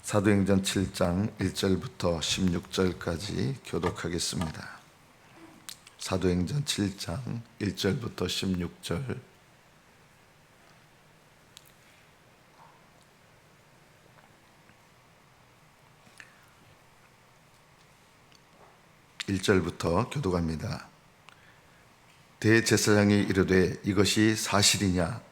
사도행전 7장 1절부터 16절까지 교독하겠습니다. 사도행전 7장 1절부터 16절. (1절부터) 교독합니다. 대제사장이 이르되 이것이 사실이냐?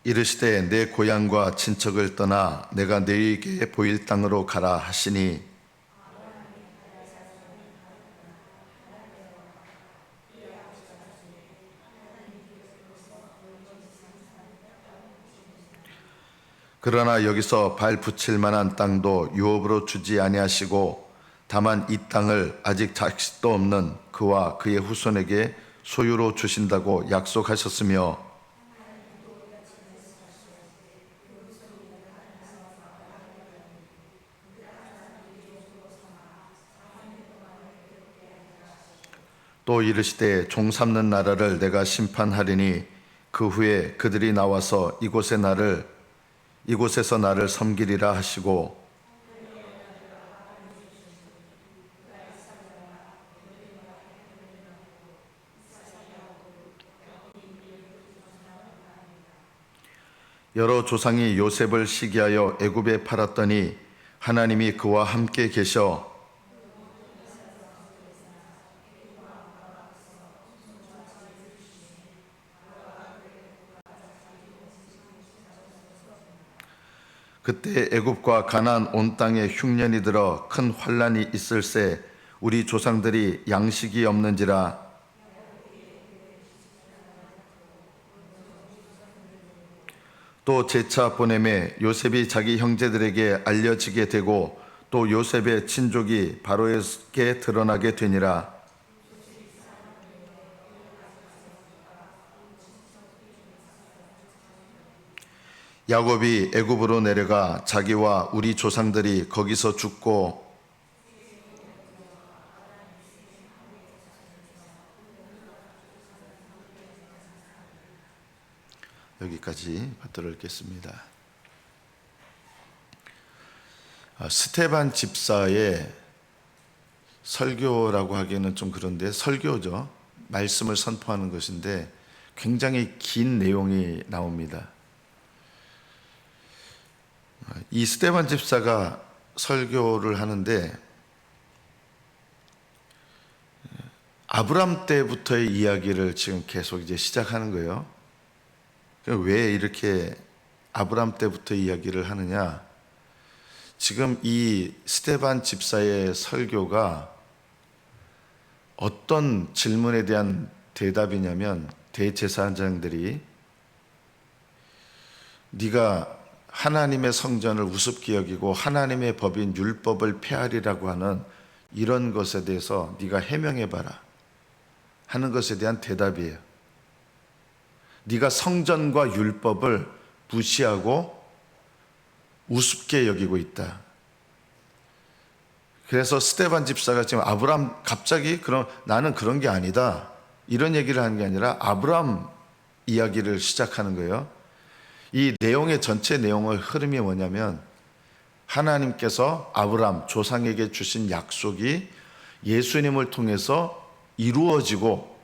이르시되 내 고향과 친척을 떠나 내가 너희에게 보일 땅으로 가라 하시니 그러나 여기서 발 붙일 만한 땅도 유업으로 주지 아니하시고 다만 이 땅을 아직 자식도 없는 그와 그의 후손에게 소유로 주신다고 약속하셨으며 또 이르시되 종 삼는 나라를 내가 심판하리니 그 후에 그들이 나와서 이곳에서 나를 섬기리라 하시고 여러 조상이 요셉을 시기하여 애굽에 팔았더니 하나님이 그와 함께 계셔 그때 애굽과 가나안 온 땅에 흉년이 들어 큰 환난이 있을새 우리 조상들이 양식이 없는지라 또 재차 보내매 요셉이 자기 형제들에게 알려지게 되고 또 요셉의 친족이 바로에게 드러나게 되니라. 야곱이 애굽으로 내려가 자기와 우리 조상들이 거기서 죽고 여기까지 받들어 읽겠습니다. 스데반 집사의 설교라고 하기에는 좀 그런데 설교죠. 말씀을 선포하는 것인데 굉장히 긴 내용이 나옵니다. 이 스데반 집사가 설교를 하는데 아브람 때부터의 이야기를 지금 계속 이제 시작하는 거예요. 왜 이렇게 아브람 때부터 이야기를 하느냐? 지금 이 스데반 집사의 설교가 어떤 질문에 대한 대답이냐면 대제사장들이 네가 하나님의 성전을 우습게 여기고 하나님의 법인 율법을 폐하리라고 하는 이런 것에 대해서 네가 해명해봐라 하는 것에 대한 대답이에요. 네가 성전과 율법을 무시하고 우습게 여기고 있다. 그래서 스데반 집사가 지금 아브람 갑자기 나는 그런 게 아니다 이런 얘기를 하는 게 아니라 아브람 이야기를 시작하는 거예요. 이 내용의 전체 내용의 흐름이 뭐냐면 하나님께서 아브람 조상에게 주신 약속이 예수님을 통해서 이루어지고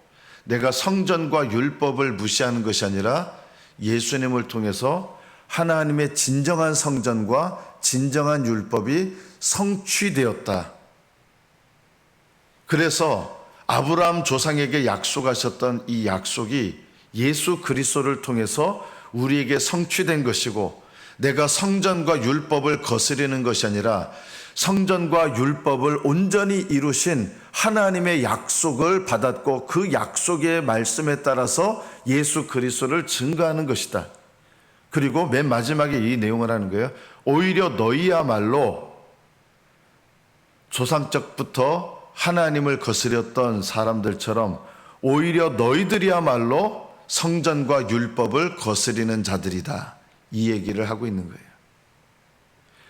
내가 성전과 율법을 무시하는 것이 아니라 예수님을 통해서 하나님의 진정한 성전과 진정한 율법이 성취되었다. 그래서 아브라함 조상에게 약속하셨던 이 약속이 예수 그리스도를 통해서 우리에게 성취된 것이고 내가 성전과 율법을 거스르는 것이 아니라 성전과 율법을 온전히 이루신 하나님의 약속을 받았고 그 약속의 말씀에 따라서 예수 그리스도를 증거하는 것이다. 그리고 맨 마지막에 이 내용을 하는 거예요. 오히려 너희야말로 조상적부터 하나님을 거스렸던 사람들처럼 오히려 너희들이야말로 성전과 율법을 거스리는 자들이다. 이 얘기를 하고 있는 거예요.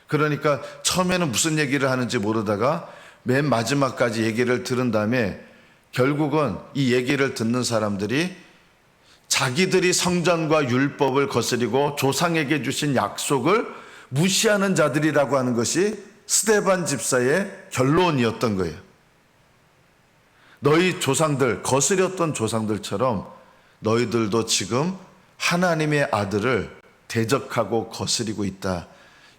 그러니까 처음에는 무슨 얘기를 하는지 모르다가 맨 마지막까지 얘기를 들은 다음에 결국은 이 얘기를 듣는 사람들이 자기들이 성전과 율법을 거스리고 조상에게 주신 약속을 무시하는 자들이라고 하는 것이 스데반 집사의 결론이었던 거예요. 너희 조상들, 거스렸던 조상들처럼 너희들도 지금 하나님의 아들을 대적하고 거스리고 있다.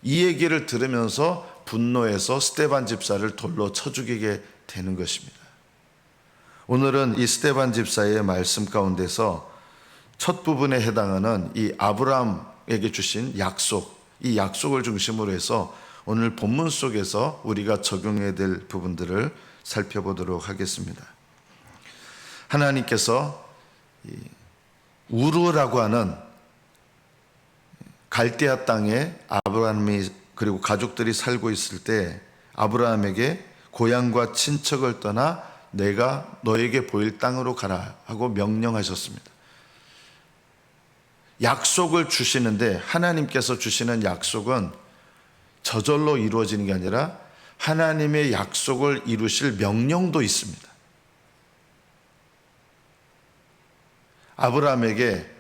이 얘기를 들으면서 분노해서 스데반 집사를 돌로 쳐 죽이게 되는 것입니다. 오늘은 이 스데반 집사의 말씀 가운데서 첫 부분에 해당하는 이 아브라함에게 주신 약속, 이 약속을 중심으로 해서 오늘 본문 속에서 우리가 적용해야 될 부분들을 살펴보도록 하겠습니다. 하나님께서 우르라고 하는 갈대아 땅에 아브라함이 그리고 가족들이 살고 있을 때 아브라함에게 고향과 친척을 떠나 내가 너에게 보일 땅으로 가라 하고 명령하셨습니다. 약속을 주시는데 하나님께서 주시는 약속은 저절로 이루어지는 게 아니라 하나님의 약속을 이루실 명령도 있습니다. 아브라함에게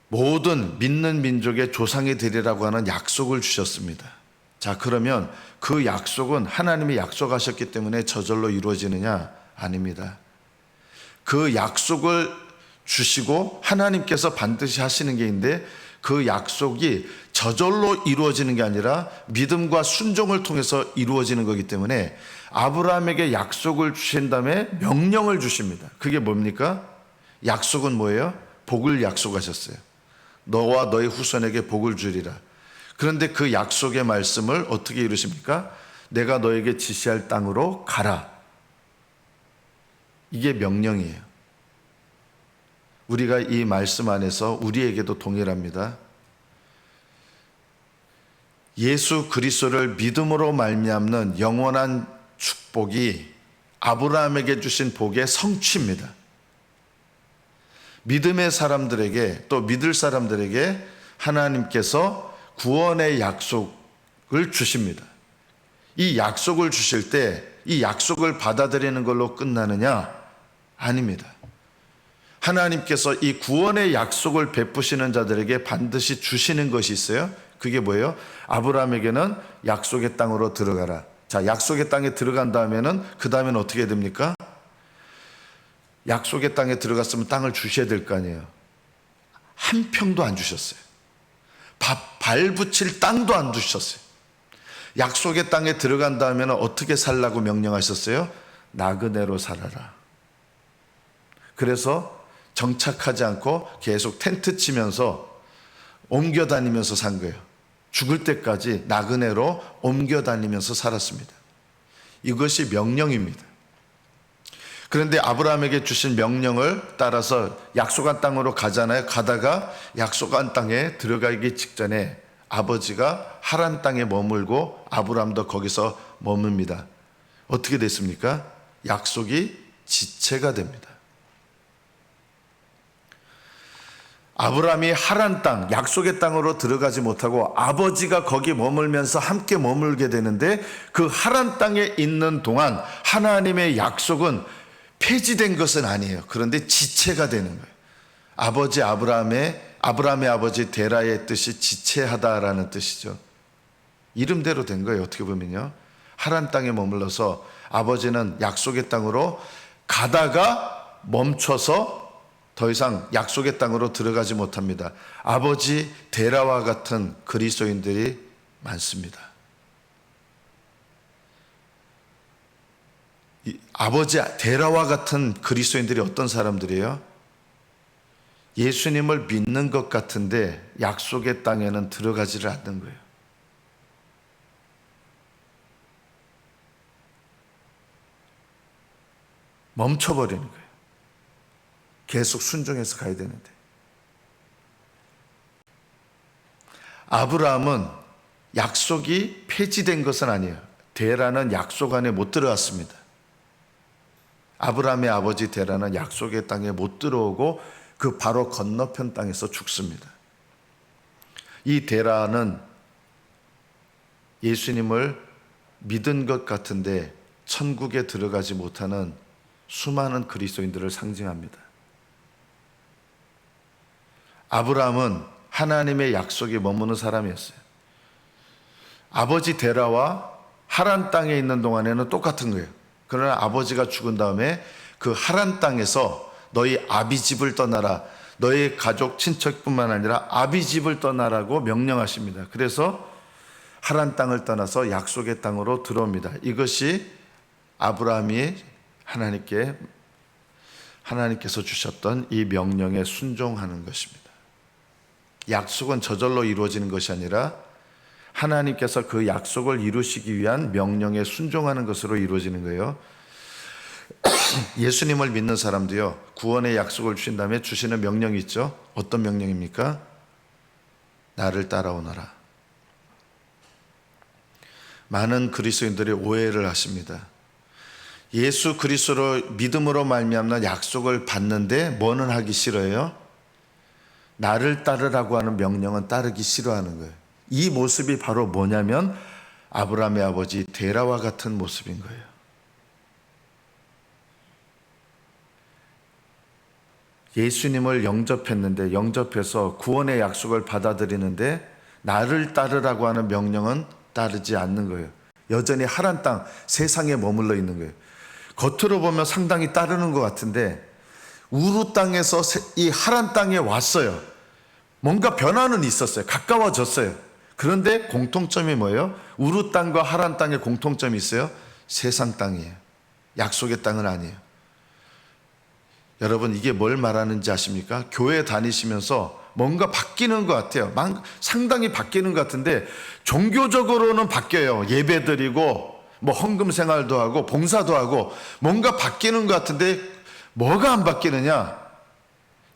모든 믿는 민족의 조상이 되리라고 하는 약속을 주셨습니다. 자, 그러면 그 약속은 하나님이 약속하셨기 때문에 저절로 이루어지느냐? 아닙니다. 그 약속을 주시고 하나님께서 반드시 하시는 게 있는데 그 약속이 저절로 이루어지는 게 아니라 믿음과 순종을 통해서 이루어지는 거기 때문에 아브라함에게 약속을 주신 다음에 명령을 주십니다. 그게 뭡니까? 약속은 뭐예요? 복을 약속하셨어요. 너와 너의 후손에게 복을 주리라. 그런데 그 약속의 말씀을 어떻게 이루십니까? 내가 너에게 지시할 땅으로 가라. 이게 명령이에요. 우리가 이 말씀 안에서 우리에게도 동일합니다. 예수 그리스도를 믿음으로 말미암는 영원한 축복이 아브라함에게 주신 복의 성취입니다. 믿음의 사람들에게 또 믿을 사람들에게 하나님께서 구원의 약속을 주십니다. 이 약속을 주실 때 이 약속을 받아들이는 걸로 끝나느냐? 아닙니다. 하나님께서 이 구원의 약속을 베푸시는 자들에게 반드시 주시는 것이 있어요. 그게 뭐예요? 아브라함에게는 약속의 땅으로 들어가라. 자, 약속의 땅에 들어간 다음에는 그 다음에는 어떻게 됩니까? 약속의 땅에 들어갔으면 땅을 주셔야 될 거 아니에요. 한 평도 안 주셨어요. 발 붙일 땅도 안 주셨어요. 약속의 땅에 들어간 다음에는 어떻게 살라고 명령하셨어요? 나그네로 살아라. 그래서 정착하지 않고 계속 텐트 치면서 옮겨 다니면서 산 거예요. 죽을 때까지 나그네로 옮겨 다니면서 살았습니다. 이것이 명령입니다. 그런데 아브라함에게 주신 명령을 따라서 약속한 땅으로 가잖아요. 가다가 약속한 땅에 들어가기 직전에 아버지가 하란 땅에 머물고 아브라함도 거기서 머뭅니다. 어떻게 됐습니까? 약속이 지체가 됩니다. 아브라함이 하란 땅, 약속의 땅으로 들어가지 못하고 아버지가 거기 머물면서 함께 머물게 되는데 그 하란 땅에 있는 동안 하나님의 약속은 폐지된 것은 아니에요. 그런데 지체가 되는 거예요. 아브라함의 아버지 데라의 뜻이 지체하다라는 뜻이죠. 이름대로 된 거예요. 어떻게 보면요. 하란 땅에 머물러서 아버지는 약속의 땅으로 가다가 멈춰서 더 이상 약속의 땅으로 들어가지 못합니다. 아버지 데라와 같은 그리스도인들이 많습니다. 아버지 데라와 같은 그리스도인들이 어떤 사람들이에요? 예수님을 믿는 것 같은데 약속의 땅에는 들어가지를 않는 거예요. 멈춰버리는 거예요. 계속 순종해서 가야 되는데. 아브라함은 약속이 폐지된 것은 아니에요. 데라는 약속 안에 못 들어갔습니다. 아브라함의 아버지 데라는 약속의 땅에 못 들어오고 그 바로 건너편 땅에서 죽습니다. 이 데라는 예수님을 믿은 것 같은데 천국에 들어가지 못하는 수많은 그리스도인들을 상징합니다. 아브라함은 하나님의 약속에 머무는 사람이었어요. 아버지 데라와 하란 땅에 있는 동안에는 똑같은 거예요. 그러나 아버지가 죽은 다음에 그 하란 땅에서 너희 아비 집을 떠나라, 너희 가족 친척뿐만 아니라 아비 집을 떠나라고 명령하십니다. 그래서 하란 땅을 떠나서 약속의 땅으로 들어옵니다. 이것이 아브라함이 하나님께서 주셨던 이 명령에 순종하는 것입니다. 약속은 저절로 이루어지는 것이 아니라 하나님께서 그 약속을 이루시기 위한 명령에 순종하는 것으로 이루어지는 거예요. 예수님을 믿는 사람도요, 구원의 약속을 주신 다음에 주시는 명령이 있죠. 어떤 명령입니까? 나를 따라오너라. 많은 그리스도인들이 오해를 하십니다. 예수 그리스도로 믿음으로 말미암는 약속을 받는데 뭐는 하기 싫어요? 나를 따르라고 하는 명령은 따르기 싫어하는 거예요. 이 모습이 바로 뭐냐면 아브라함의 아버지 데라와 같은 모습인 거예요. 예수님을 영접해서 구원의 약속을 받아들이는데 나를 따르라고 하는 명령은 따르지 않는 거예요. 여전히 하란 땅, 세상에 머물러 있는 거예요. 겉으로 보면 상당히 따르는 것 같은데 우루 땅에서 이 하란 땅에 왔어요. 뭔가 변화는 있었어요. 가까워졌어요. 그런데 공통점이 뭐예요? 우루 땅과 하란 땅에 공통점이 있어요. 세상 땅이에요. 약속의 땅은 아니에요. 여러분, 이게 뭘 말하는지 아십니까? 교회 다니시면서 뭔가 바뀌는 것 같아요. 상당히 바뀌는 것 같은데 종교적으로는 바뀌어요. 예배드리고 뭐 헌금 생활도 하고 봉사도 하고 뭔가 바뀌는 것 같은데 뭐가 안 바뀌느냐?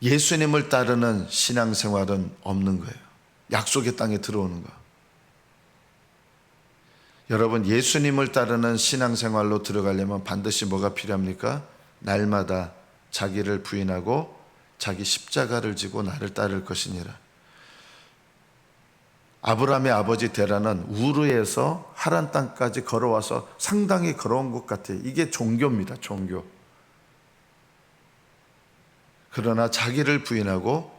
예수님을 따르는 신앙생활은 없는 거예요. 약속의 땅에 들어오는 거. 여러분, 예수님을 따르는 신앙생활로 들어가려면 반드시 뭐가 필요합니까? 날마다 자기를 부인하고 자기 십자가를 지고 나를 따를 것이니라. 아브라함의 아버지 데라는 우르에서 하란 땅까지 걸어와서 상당히 걸어온 것 같아요. 이게 종교입니다. 종교. 그러나 자기를 부인하고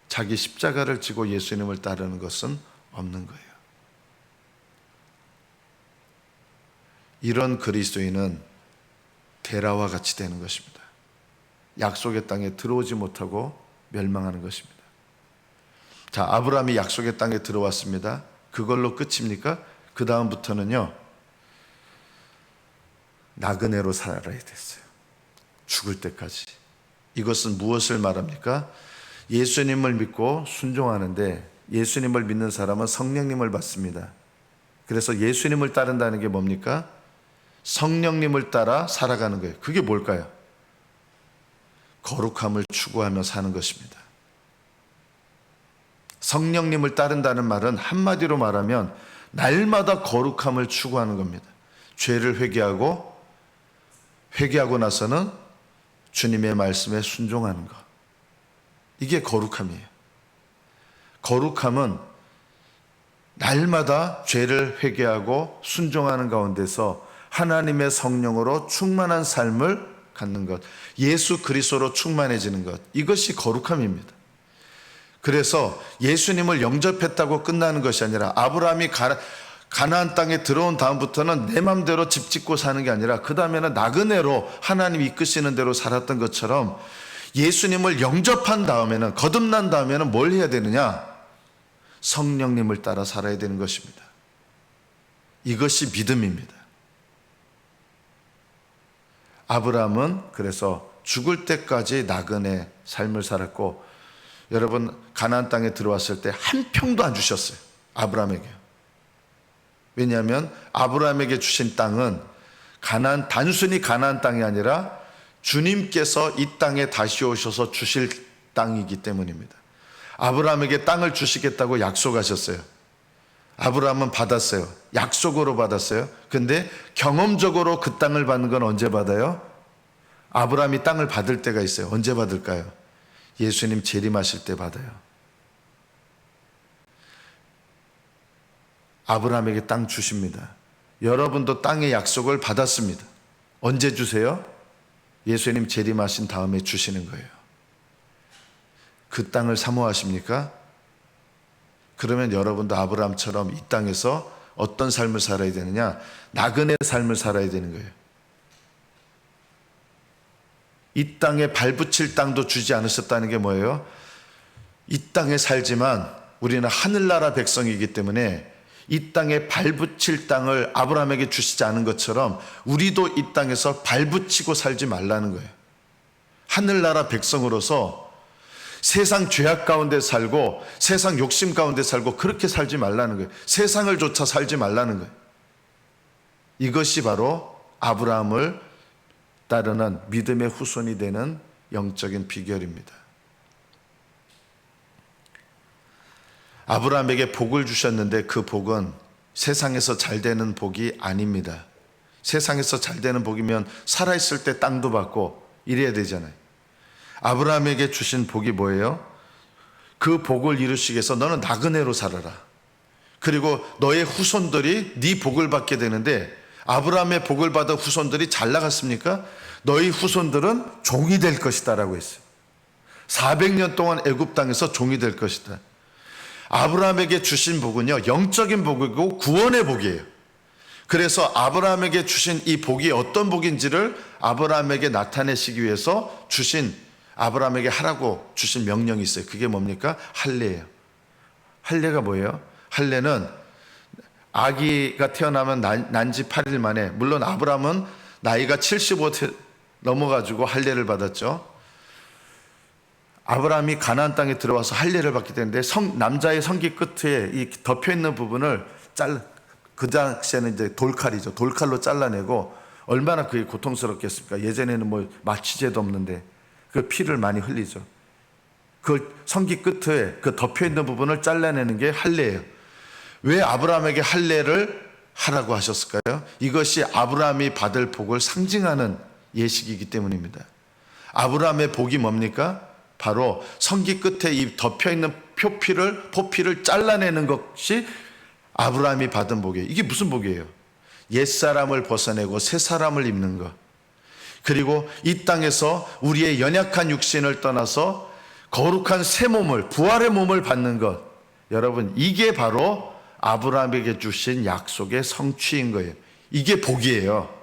자기 십자가를 지고 예수님을 따르는 것은 없는 거예요. 이런 그리스도인은 데라와 같이 되는 것입니다. 약속의 땅에 들어오지 못하고 멸망하는 것입니다. 자, 아브라함이 약속의 땅에 들어왔습니다. 그걸로 끝입니까? 그 다음부터는요, 나그네로 살아야 됐어요. 죽을 때까지. 이것은 무엇을 말합니까? 예수님을 믿고 순종하는데 예수님을 믿는 사람은 성령님을 받습니다. 그래서 예수님을 따른다는 게 뭡니까? 성령님을 따라 살아가는 거예요. 그게 뭘까요? 거룩함을 추구하며 사는 것입니다. 성령님을 따른다는 말은 한마디로 말하면 날마다 거룩함을 추구하는 겁니다. 죄를 회개하고 나서는 주님의 말씀에 순종하는 것. 이게 거룩함이에요. 거룩함은 날마다 죄를 회개하고 순종하는 가운데서 하나님의 성령으로 충만한 삶을 갖는 것, 예수 그리스도로 충만해지는 것, 이것이 거룩함입니다. 그래서 예수님을 영접했다고 끝나는 것이 아니라 아브라함이 가나안 땅에 들어온 다음부터는 내 맘대로 집 짓고 사는 게 아니라 그 다음에는 나그네로 하나님 이끄시는 대로 살았던 것처럼 예수님을 영접한 다음에는, 거듭난 다음에는 뭘 해야 되느냐? 성령님을 따라 살아야 되는 것입니다. 이것이 믿음입니다. 아브라함은 그래서 죽을 때까지 나그네 삶을 살았고, 여러분, 가나안 땅에 들어왔을 때 한 평도 안 주셨어요. 아브라함에게. 왜냐하면 아브라함에게 주신 땅은 단순히 가나안 땅이 아니라 주님께서 이 땅에 다시 오셔서 주실 땅이기 때문입니다. 아브라함에게 땅을 주시겠다고 약속하셨어요. 아브라함은 받았어요. 약속으로 받았어요. 근데 경험적으로 그 땅을 받는 건 언제 받아요? 아브라함이 땅을 받을 때가 있어요. 언제 받을까요? 예수님 재림하실 때 받아요. 아브라함에게 땅 주십니다. 여러분도 땅의 약속을 받았습니다. 언제 주세요? 예수님 재림하신 다음에 주시는 거예요. 그 땅을 사모하십니까? 그러면 여러분도 아브라함처럼 이 땅에서 어떤 삶을 살아야 되느냐? 나그네 삶을 살아야 되는 거예요. 이 땅에 발붙일 땅도 주지 않으셨다는 게 뭐예요? 이 땅에 살지만 우리는 하늘나라 백성이기 때문에 이 땅에 발붙일 땅을 아브라함에게 주시지 않은 것처럼 우리도 이 땅에서 발붙이고 살지 말라는 거예요. 하늘나라 백성으로서 세상 죄악 가운데 살고 세상 욕심 가운데 살고 그렇게 살지 말라는 거예요. 세상을 조차 살지 말라는 거예요. 이것이 바로 아브라함을 따르는 믿음의 후손이 되는 영적인 비결입니다. 아브라함에게 복을 주셨는데 그 복은 세상에서 잘 되는 복이 아닙니다. 세상에서 잘 되는 복이면 살아있을 때 땅도 받고 이래야 되잖아요. 아브라함에게 주신 복이 뭐예요? 그 복을 이루시기 위해서 너는 나그네로 살아라. 그리고 너의 후손들이 네 복을 받게 되는데 아브라함의 복을 받은 후손들이 잘 나갔습니까? 너희 후손들은 종이 될 것이다 라고 했어요. 400년 동안 애굽 땅에서 종이 될 것이다. 아브라함에게 주신 복은요, 영적인 복이고 구원의 복이에요. 그래서 아브라함에게 주신 이 복이 어떤 복인지를 아브라함에게 나타내시기 위해서 주신, 아브라함에게 하라고 주신 명령이 있어요. 그게 뭡니까? 할례예요. 할례가 뭐예요? 할례는 아기가 태어나면 난 지 8일 만에, 물론 아브라함은 나이가 75 넘어가지고 할례를 받았죠. 아브라함이 가나안 땅에 들어와서 할례를 받게 되는데 남자의 성기 끝에 이 덮여 있는 부분을 그 당시에는 이제 돌칼이죠. 돌칼로 잘라내고 얼마나 그게 고통스럽겠습니까? 예전에는 뭐 마취제도 없는데 그 피를 많이 흘리죠. 그 성기 끝에 그 덮여 있는 부분을 잘라내는 게 할례예요. 왜 아브라함에게 할례를 하라고 하셨을까요? 이것이 아브라함이 받을 복을 상징하는 예식이기 때문입니다. 아브라함의 복이 뭡니까? 바로 성기 끝에 이 덮여있는 포피를 잘라내는 것이 아브라함이 받은 복이에요. 이게 무슨 복이에요? 옛사람을 벗어내고 새사람을 입는 것. 그리고 이 땅에서 우리의 연약한 육신을 떠나서 거룩한 새 몸을, 부활의 몸을 받는 것. 여러분, 이게 바로 아브라함에게 주신 약속의 성취인 거예요. 이게 복이에요.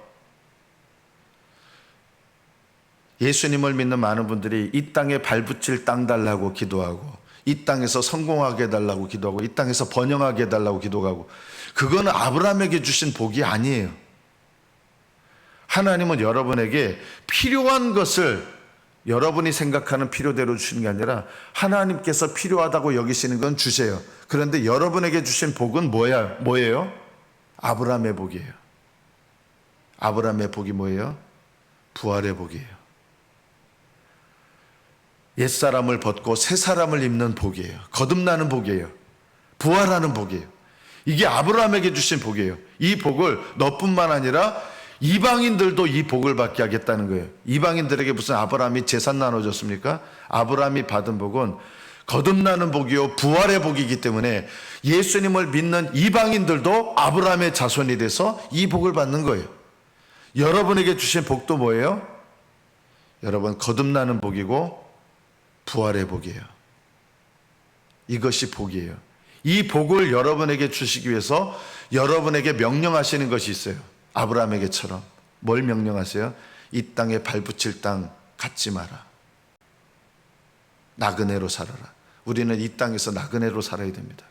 예수님을 믿는 많은 분들이 이 땅에 발붙일 땅 달라고 기도하고, 이 땅에서 성공하게 해달라고 기도하고, 이 땅에서 번영하게 해달라고 기도하고, 그거는 아브라함에게 주신 복이 아니에요. 하나님은 여러분에게 필요한 것을 여러분이 생각하는 필요대로 주시는 게 아니라 하나님께서 필요하다고 여기시는 건 주세요. 그런데 여러분에게 주신 복은 뭐예요? 아브라함의 복이에요. 아브라함의 복이 뭐예요? 부활의 복이에요. 옛사람을 벗고 새사람을 입는 복이에요. 거듭나는 복이에요. 부활하는 복이에요. 이게 아브라함에게 주신 복이에요. 이 복을 너뿐만 아니라 이방인들도 이 복을 받게 하겠다는 거예요. 이방인들에게 무슨 아브라함이 재산 나눠줬습니까? 아브라함이 받은 복은 거듭나는 복이요 부활의 복이기 때문에 예수님을 믿는 이방인들도 아브라함의 자손이 돼서 이 복을 받는 거예요. 여러분에게 주신 복도 뭐예요? 여러분, 거듭나는 복이고 부활의 복이에요. 이것이 복이에요. 이 복을 여러분에게 주시기 위해서 여러분에게 명령하시는 것이 있어요. 아브라함에게처럼. 뭘 명령하세요? 이 땅에 발붙일 땅 갖지 마라. 나그네로 살아라. 우리는 이 땅에서 나그네로 살아야 됩니다.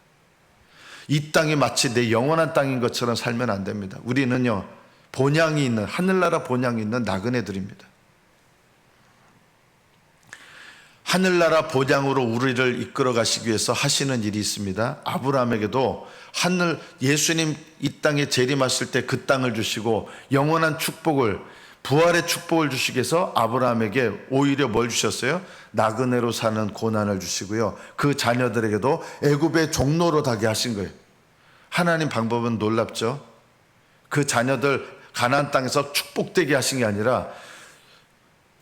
이 땅이 마치 내 영원한 땅인 것처럼 살면 안 됩니다. 우리는요, 본향이 있는, 하늘나라 본향이 있는 나그네들입니다. 하늘나라 본향으로 우리를 이끌어 가시기 위해서 하시는 일이 있습니다. 아브라함에게도 예수님 이 땅에 재림하실 때 그 땅을 주시고 영원한 축복을, 부활의 축복을 주시기 위해서 아브라함에게 오히려 뭘 주셨어요? 나그네로 사는 고난을 주시고요. 그 자녀들에게도 애굽의 종로로 가게 하신 거예요. 하나님 방법은 놀랍죠? 그 자녀들 가나안 땅에서 축복되게 하신 게 아니라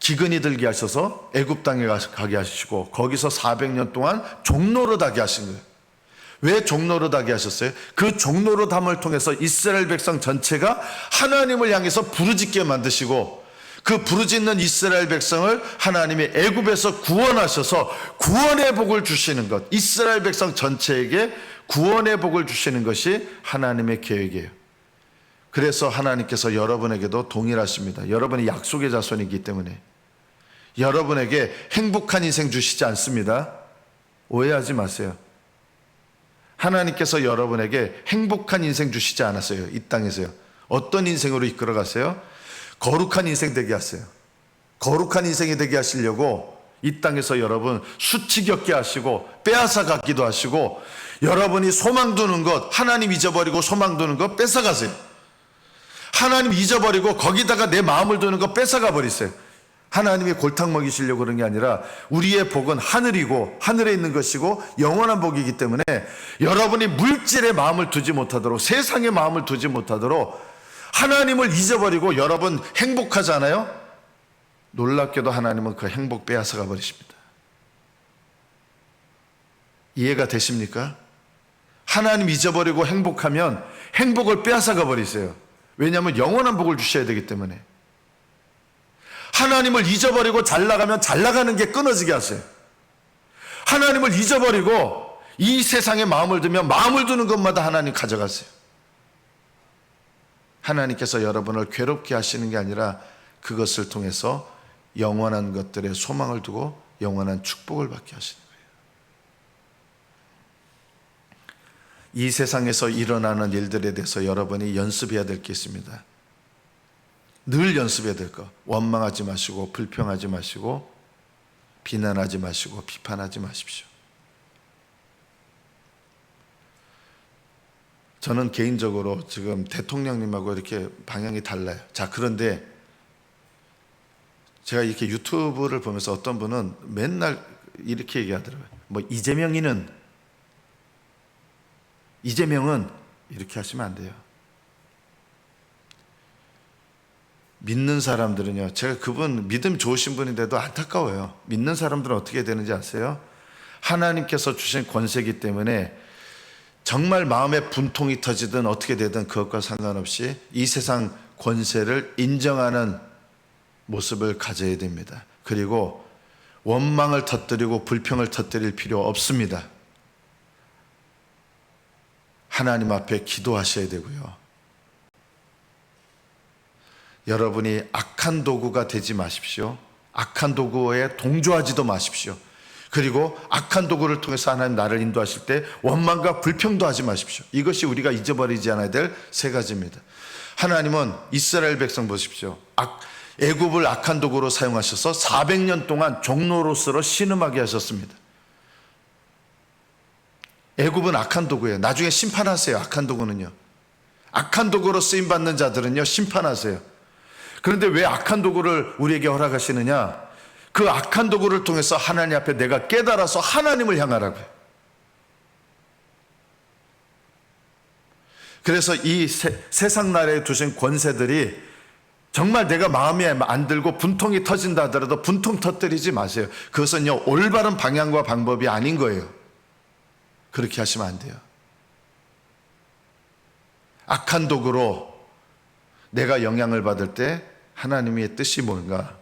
기근이 들게 하셔서 애굽 땅에 가게 하시고 거기서 400년 동안 종로로 가게 하신 거예요. 왜 종노릇하게 하셨어요? 그 종노릇함을 통해서 이스라엘 백성 전체가 하나님을 향해서 부르짖게 만드시고, 그 부르짖는 이스라엘 백성을 하나님이 애굽에서 구원하셔서 구원의 복을 주시는 것, 이스라엘 백성 전체에게 구원의 복을 주시는 것이 하나님의 계획이에요. 그래서 하나님께서 여러분에게도 동일하십니다. 여러분이 약속의 자손이기 때문에 여러분에게 행복한 인생 주시지 않습니다. 오해하지 마세요. 하나님께서 여러분에게 행복한 인생 주시지 않았어요. 이 땅에서요. 어떤 인생으로 이끌어 가세요? 거룩한 인생 되게 하세요. 거룩한 인생이 되게 하시려고 이 땅에서 여러분 수치 겪게 하시고 빼앗아 갖기도 하시고, 여러분이 소망 두는 것, 하나님 잊어버리고 소망 두는 것 뺏어가세요. 하나님 잊어버리고 거기다가 내 마음을 두는 거 뺏어가 버리세요. 하나님이 골탕 먹이시려고 그런 게 아니라 우리의 복은 하늘이고 하늘에 있는 것이고 영원한 복이기 때문에 여러분이 물질에 마음을 두지 못하도록, 세상에 마음을 두지 못하도록 하나님을 잊어버리고 여러분 행복하잖아요. 놀랍게도 하나님은 그 행복 빼앗아가 버리십니다. 이해가 되십니까? 하나님 잊어버리고 행복하면 행복을 빼앗아가 버리세요. 왜냐하면 영원한 복을 주셔야 되기 때문에. 하나님을 잊어버리고 잘 나가면 잘 나가는 게 끊어지게 하세요. 하나님을 잊어버리고 이 세상에 마음을 두면 마음을 두는 것마다 하나님 가져가세요. 하나님께서 여러분을 괴롭게 하시는 게 아니라 그것을 통해서 영원한 것들에 소망을 두고 영원한 축복을 받게 하시는 거예요. 이 세상에서 일어나는 일들에 대해서 여러분이 연습해야 될 게 있습니다. 늘 연습해야 될 거. 원망하지 마시고 불평하지 마시고 비난하지 마시고 비판하지 마십시오. 저는 개인적으로 지금 대통령님하고 이렇게 방향이 달라요. 자, 그런데 제가 이렇게 유튜브를 보면서 어떤 분은 맨날 이렇게 얘기하더라고요. 뭐 이재명은 이렇게 하시면 안 돼요. 믿는 사람들은요, 제가 그분 믿음 좋으신 분인데도 안타까워요. 믿는 사람들은 어떻게 되는지 아세요? 하나님께서 주신 권세이기 때문에 정말 마음에 분통이 터지든 어떻게 되든 그것과 상관없이 이 세상 권세를 인정하는 모습을 가져야 됩니다. 그리고 원망을 터뜨리고 불평을 터뜨릴 필요 없습니다. 하나님 앞에 기도하셔야 되고요. 여러분이 악한 도구가 되지 마십시오. 악한 도구에 동조하지도 마십시오. 그리고 악한 도구를 통해서 하나님 나를 인도하실 때 원망과 불평도 하지 마십시오. 이것이 우리가 잊어버리지 않아야 될 세 가지입니다. 하나님은 이스라엘 백성 보십시오. 애굽을 악한 도구로 사용하셔서 400년 동안 종로로서 신음하게 하셨습니다. 애굽은 악한 도구예요. 나중에 심판하세요. 악한 도구는요. 악한 도구로 쓰임받는 자들은요, 심판하세요. 그런데 왜 악한 도구를 우리에게 허락하시느냐? 그 악한 도구를 통해서 하나님 앞에 내가 깨달아서 하나님을 향하라고요. 그래서 이 세상 나라에 두신 권세들이 정말 내가 마음에 안 들고 분통이 터진다 하더라도 분통 터뜨리지 마세요. 그것은요, 올바른 방향과 방법이 아닌 거예요. 그렇게 하시면 안 돼요. 악한 도구로 내가 영향을 받을 때 하나님의 뜻이 뭔가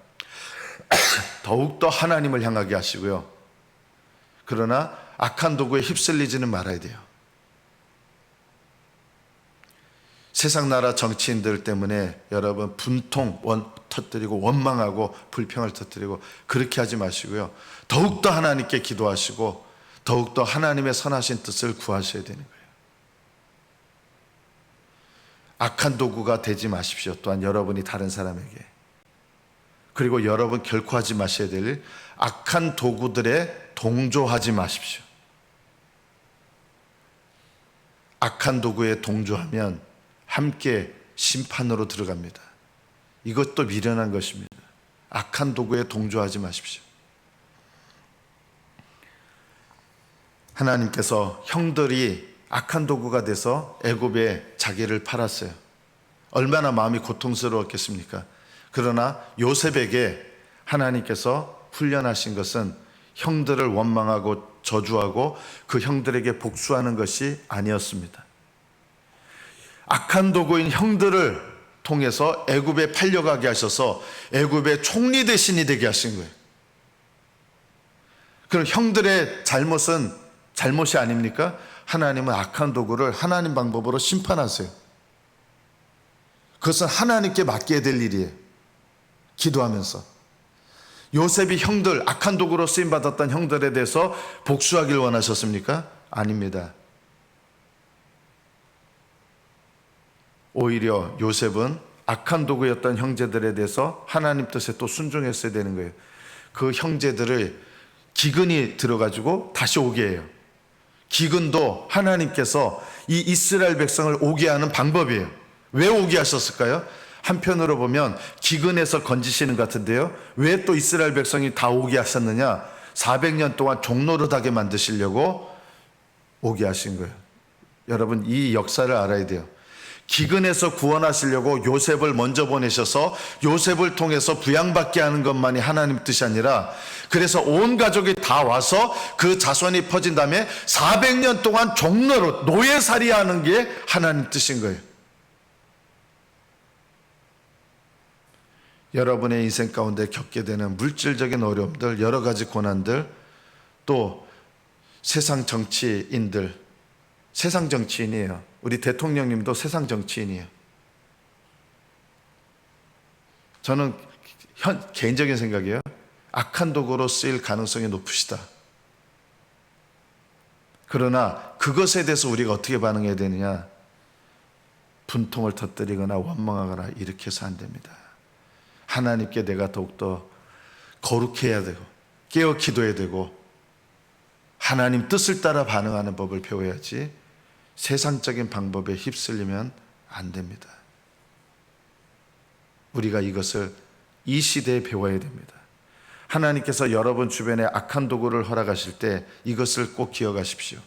더욱더 하나님을 향하게 하시고요. 그러나 악한 도구에 휩쓸리지는 말아야 돼요. 세상 나라 정치인들 때문에 여러분 분통 터뜨리고 원망하고 불평을 터뜨리고 그렇게 하지 마시고요. 더욱더 하나님께 기도하시고 더욱더 하나님의 선하신 뜻을 구하셔야 되는 거예요. 악한 도구가 되지 마십시오. 또한 여러분이 다른 사람에게. 그리고 여러분 결코 하지 마셔야 될 일, 악한 도구들에 동조하지 마십시오. 악한 도구에 동조하면 함께 심판으로 들어갑니다. 이것도 미련한 것입니다. 악한 도구에 동조하지 마십시오. 하나님께서 형들이 악한 도구가 돼서 애굽에 자기를 팔았어요. 얼마나 마음이 고통스러웠겠습니까? 그러나 요셉에게 하나님께서 훈련하신 것은 형들을 원망하고 저주하고 그 형들에게 복수하는 것이 아니었습니다. 악한 도구인 형들을 통해서 애굽에 팔려가게 하셔서 애굽의 총리 대신이 되게 하신 거예요. 그럼 형들의 잘못은 잘못이 아닙니까? 하나님은 악한 도구를 하나님 방법으로 심판하세요. 그것은 하나님께 맡겨야 될 일이에요. 기도하면서. 요셉이 형들, 악한 도구로 쓰임받았던 형들에 대해서 복수하길 원하셨습니까? 아닙니다. 오히려 요셉은 악한 도구였던 형제들에 대해서 하나님 뜻에 또 순종했어야 되는 거예요. 그 형제들을 기근이 들어가지고 다시 오게 해요. 기근도 하나님께서 이 이스라엘 백성을 오게 하는 방법이에요. 왜 오게 하셨을까요? 한편으로 보면 기근에서 건지시는 것 같은데요. 왜 또 이스라엘 백성이 다 오게 하셨느냐? 400년 동안 종노릇하게 만드시려고 오게 하신 거예요. 여러분, 이 역사를 알아야 돼요. 기근에서 구원하시려고 요셉을 먼저 보내셔서 요셉을 통해서 부양받게 하는 것만이 하나님 뜻이 아니라, 그래서 온 가족이 다 와서 그 자손이 퍼진 다음에 400년 동안 종노릇, 노예살이 하는 게 하나님 뜻인 거예요. 여러분의 인생 가운데 겪게 되는 물질적인 어려움들, 여러 가지 고난들, 또 세상 정치인들, 세상 정치인이에요. 우리 대통령님도 세상 정치인이에요. 저는 개인적인 생각이에요. 악한 도구로 쓰일 가능성이 높으시다. 그러나 그것에 대해서 우리가 어떻게 반응해야 되느냐? 분통을 터뜨리거나 원망하거나 이렇게 해서 안 됩니다. 하나님께 내가 더욱더 거룩해야 되고 깨어 기도해야 되고 하나님 뜻을 따라 반응하는 법을 배워야지 세상적인 방법에 휩쓸리면 안 됩니다. 우리가 이것을 이 시대에 배워야 됩니다. 하나님께서 여러분 주변에 악한 도구를 허락하실 때 이것을 꼭 기억하십시오.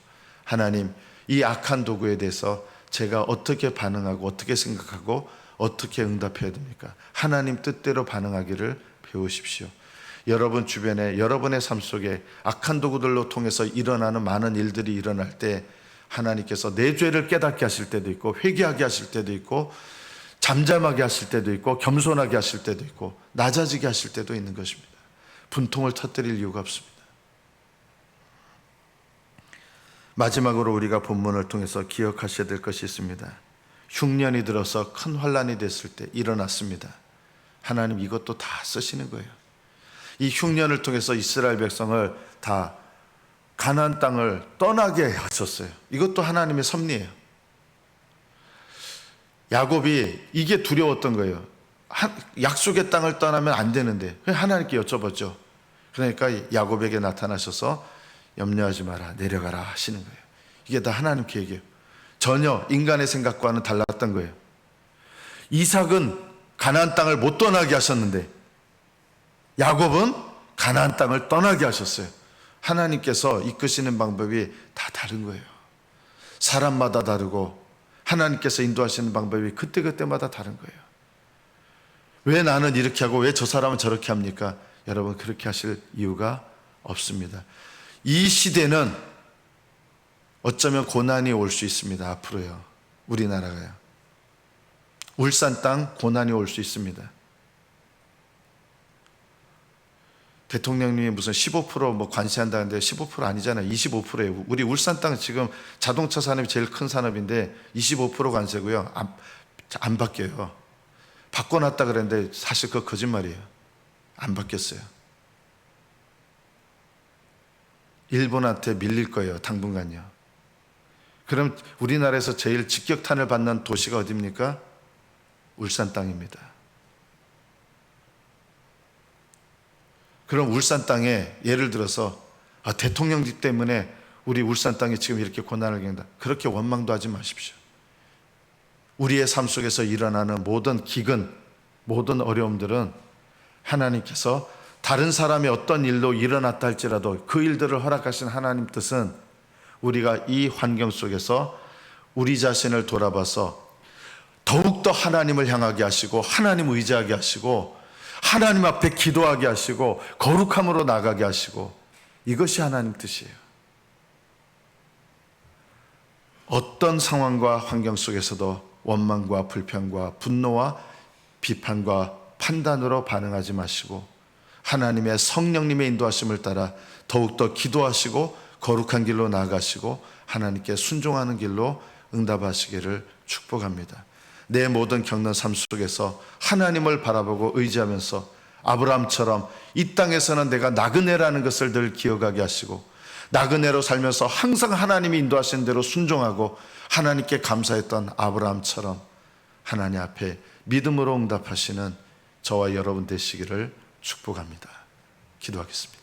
하나님, 이 악한 도구에 대해서 제가 어떻게 반응하고 어떻게 생각하고 어떻게 응답해야 됩니까? 하나님 뜻대로 반응하기를 배우십시오. 여러분 주변에, 여러분의 삶 속에 악한 도구들로 통해서 일어나는 많은 일들이 일어날 때 하나님께서 내 죄를 깨닫게 하실 때도 있고, 회개하게 하실 때도 있고, 잠잠하게 하실 때도 있고, 겸손하게 하실 때도 있고, 낮아지게 하실 때도 있는 것입니다. 분통을 터뜨릴 이유가 없습니다. 마지막으로 우리가 본문을 통해서 기억하셔야 될 것이 있습니다. 흉년이 들어서 큰 환란이 됐을 때 일어났습니다. 하나님 이것도 다 쓰시는 거예요. 이 흉년을 통해서 이스라엘 백성을 다 가나안 땅을 떠나게 하셨어요. 이것도 하나님의 섭리예요. 야곱이 이게 두려웠던 거예요. 약속의 땅을 떠나면 안 되는데 하나님께 여쭤봤죠. 그러니까 야곱에게 나타나셔서 염려하지 마라, 내려가라 하시는 거예요. 이게 다 하나님 계획이에요. 전혀 인간의 생각과는 달랐던 거예요. 이삭은 가나안 땅을 못 떠나게 하셨는데 야곱은 가나안 땅을 떠나게 하셨어요. 하나님께서 이끄시는 방법이 다 다른 거예요. 사람마다 다르고 하나님께서 인도하시는 방법이 그때그때마다 다른 거예요. 왜 나는 이렇게 하고 왜 저 사람은 저렇게 합니까? 여러분, 그렇게 하실 이유가 없습니다. 이 시대는 어쩌면 고난이 올 수 있습니다. 앞으로요. 우리나라가요. 울산 땅 고난이 올 수 있습니다. 대통령님이 무슨 15% 관세한다는데 15% 아니잖아요. 25%예요. 우리 울산 땅은 지금 자동차 산업이 제일 큰 산업인데 25% 관세고요. 안 바뀌어요. 바꿔놨다 그랬는데 사실 그거 거짓말이에요. 안 바뀌었어요. 일본한테 밀릴 거예요. 당분간요. 그럼 우리나라에서 제일 직격탄을 받는 도시가 어디입니까? 울산 땅입니다. 그럼 울산 땅에 예를 들어서 대통령 집 때문에 우리 울산 땅이 지금 이렇게 고난을 겪는다. 그렇게 원망도 하지 마십시오. 우리의 삶 속에서 일어나는 모든 기근, 모든 어려움들은 하나님께서 다른 사람의 어떤 일로 일어났다 할지라도 그 일들을 허락하신 하나님 뜻은 우리가 이 환경 속에서 우리 자신을 돌아봐서 더욱더 하나님을 향하게 하시고 하나님을 의지하게 하시고 하나님 앞에 기도하게 하시고 거룩함으로 나가게 하시고 이것이 하나님 뜻이에요. 어떤 상황과 환경 속에서도 원망과 불평과 분노와 비판과 판단으로 반응하지 마시고 하나님의 성령님의 인도하심을 따라 더욱더 기도하시고 거룩한 길로 나아가시고 하나님께 순종하는 길로 응답하시기를 축복합니다. 내 모든 겪는 삶 속에서 하나님을 바라보고 의지하면서 아브라함처럼 이 땅에서는 내가 나그네라는 것을 늘 기억하게 하시고 나그네로 살면서 항상 하나님이 인도하신 대로 순종하고 하나님께 감사했던 아브라함처럼 하나님 앞에 믿음으로 응답하시는 저와 여러분 되시기를 축복합니다. 기도하겠습니다.